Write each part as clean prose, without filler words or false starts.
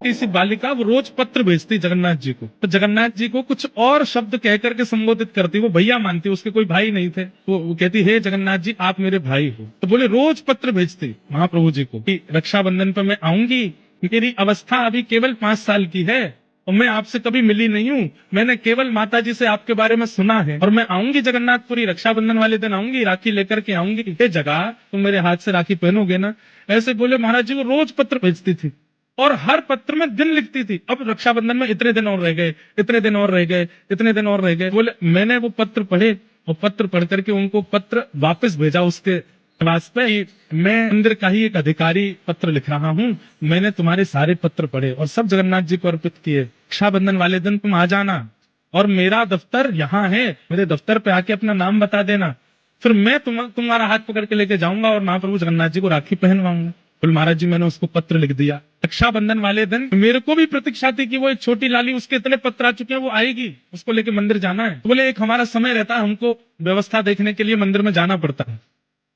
सी बालिका वो रोज पत्र भेजती जगन्नाथ जी को, तो जगन्नाथ जी को कुछ और शब्द कह करके संबोधित करती, वो भैया मानती, उसके कोई भाई नहीं थे, वो कहती हे जगन्नाथ जी आप मेरे भाई हो। तो बोले रोज पत्र भेजती महाप्रभु जी को कि रक्षाबंधन पर मैं आऊंगी, मेरी अवस्था अभी केवल 5 साल की है और मैं आपसे कभी मिली नहीं हूँ, मैंने केवल माता जी से आपके बारे में सुना है और मैं आऊंगी जगन्नाथपुरी, रक्षाबंधन वाले दिन आऊंगी, राखी लेकर के आऊंगी, ये जगह तुम मेरे हाथ से राखी पहनोगे ना। ऐसे बोले महाराज जी, वो रोज पत्र भेजती थी और हर पत्र में दिन लिखती थी, अब रक्षाबंधन में इतने दिन और रह गए, इतने दिन और रह गए, इतने दिन और रह गए। बोले मैंने वो पत्र पढ़े और पत्र पढ़ करके उनको पत्र वापस भेजा उसके निवास पे, मैं मंदिर का ही एक अधिकारी पत्र लिख रहा हूँ, मैंने तुम्हारे सारे पत्र पढ़े और सब जगन्नाथ जी को अर्पित किए, रक्षाबंधन वाले दिन तुम आ जाना और मेरा दफ्तर यहाँ है, मेरे दफ्तर पे आके अपना नाम बता देना, फिर मैं तुम्हारा हाथ पकड़ के लेके जाऊंगा और महाप्रभु जगन्नाथ जी को राखी पहनवाऊंगा। बोले महाराज जी मैंने उसको पत्र लिख दिया। रक्षाबंधन वाले दिन मेरे को भी प्रतीक्षा थी कि वो एक छोटी लाली, उसके इतने पत्र आ चुके हैं, वो आएगी, उसको लेके मंदिर जाना है। तो बोले एक हमारा समय रहता है, हमको व्यवस्था देखने के लिए मंदिर में जाना पड़ता है,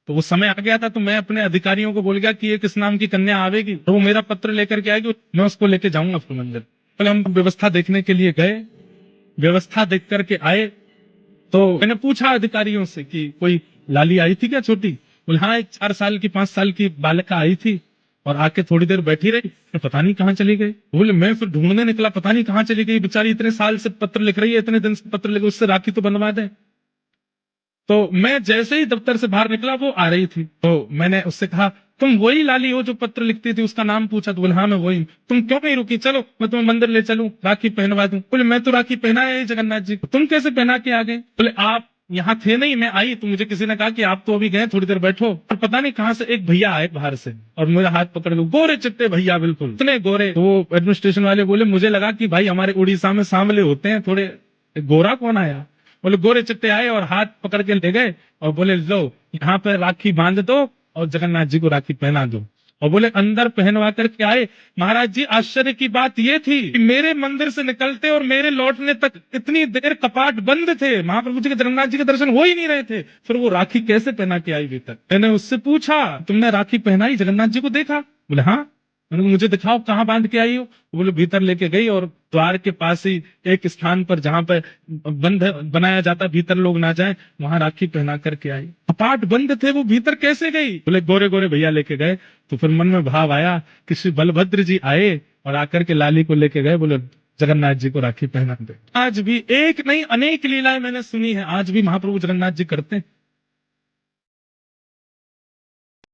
तो वो समय आ गया था, तो मैं अपने अधिकारियों को बोल गया कि एक इस नाम की कन्या आवेगी तो वो मेरा पत्र लेकर के आएगी, मैं उसको लेके जाऊंगा फिर मंदिर। बोले हम व्यवस्था देखने के लिए गए, व्यवस्था देख करके आए, तो मैंने पूछा अधिकारियों से कि कोई लाली आई थी क्या छोटी? बोले हाँ, एक 4 साल की 5 साल की बालिका आई थी और आके थोड़ी देर बैठी रही, पता नहीं कहाँ चली गई। बोले मैं फिर ढूंढने निकला, पता नहीं कहाँ चली गई बेचारी, इतने साल से पत्र लिख रही है, इतने दिन से पत्र लिख, उससे राखी तो बनवा दे। तो मैं जैसे ही दफ्तर से बाहर निकला वो आ रही थी, तो मैंने उससे कहा तुम वही लाली हो जो पत्र लिखती थी? उसका नाम पूछा तो बोले हाँ मैं वही। तुम क्यों नहीं रुकी, चलो मैं तुम्हें मंदिर ले चलूं, राखी पहनवा दूं। बोले मैं तो राखी पहना है जगन्नाथ जी को, तुम कैसे पहना के आ गए? बोले आप यहाँ थे नहीं, मैं आई तो मुझे किसी ने कहा कि आप तो अभी गए, थोड़ी देर बैठो। और पता नहीं कहाँ से एक भैया आए बाहर से और मेरा हाथ पकड़ लो, गोरे चिट्टे भैया, बिल्कुल इतने गोरे। तो वो एडमिनिस्ट्रेशन वाले बोले मुझे लगा कि भाई हमारे उड़ीसा में सांवले होते हैं थोड़े, गोरा कौन आया? बोले गोरे चिट्टे आए और हाथ पकड़ के ले गए और बोले लो यहाँ पे राखी बांध दो और जगन्नाथ जी को राखी पहना दो। और बोले अंदर पहनवा करके आए। महाराज जी आश्चर्य की बात ये थी कि मेरे मंदिर से निकलते और मेरे लौटने तक इतनी देर कपाट बंद थे, महाप्रभु जी के, जगन्नाथ जी के दर्शन हो ही नहीं रहे थे, फिर वो राखी कैसे पहना के आई भीतर? मैंने उससे पूछा तुमने राखी पहनाई, जगन्नाथ जी को देखा? बोले हाँ। मैंने कहा, मुझे दिखाओ कहाँ बांध के आई हो? बोले भीतर लेके गई और द्वार के पास ही एक स्थान पर जहां पर बंद बनाया जाता, भीतर लोग ना जाए, वहां राखी पहना करके आई। कपाट बंद थे, वो भीतर कैसे गई? बोले गोरे गोरे भैया लेके गए। तो फिर मन में भाव आया कि श्री बलभद्र जी आए और आकर के लाली को लेके गए, बोले जगन्नाथ जी को राखी पहना दे। आज भी एक नहीं अनेक लीलाएं मैंने सुनी है, आज भी महाप्रभु जगन्नाथ जी करते हैं।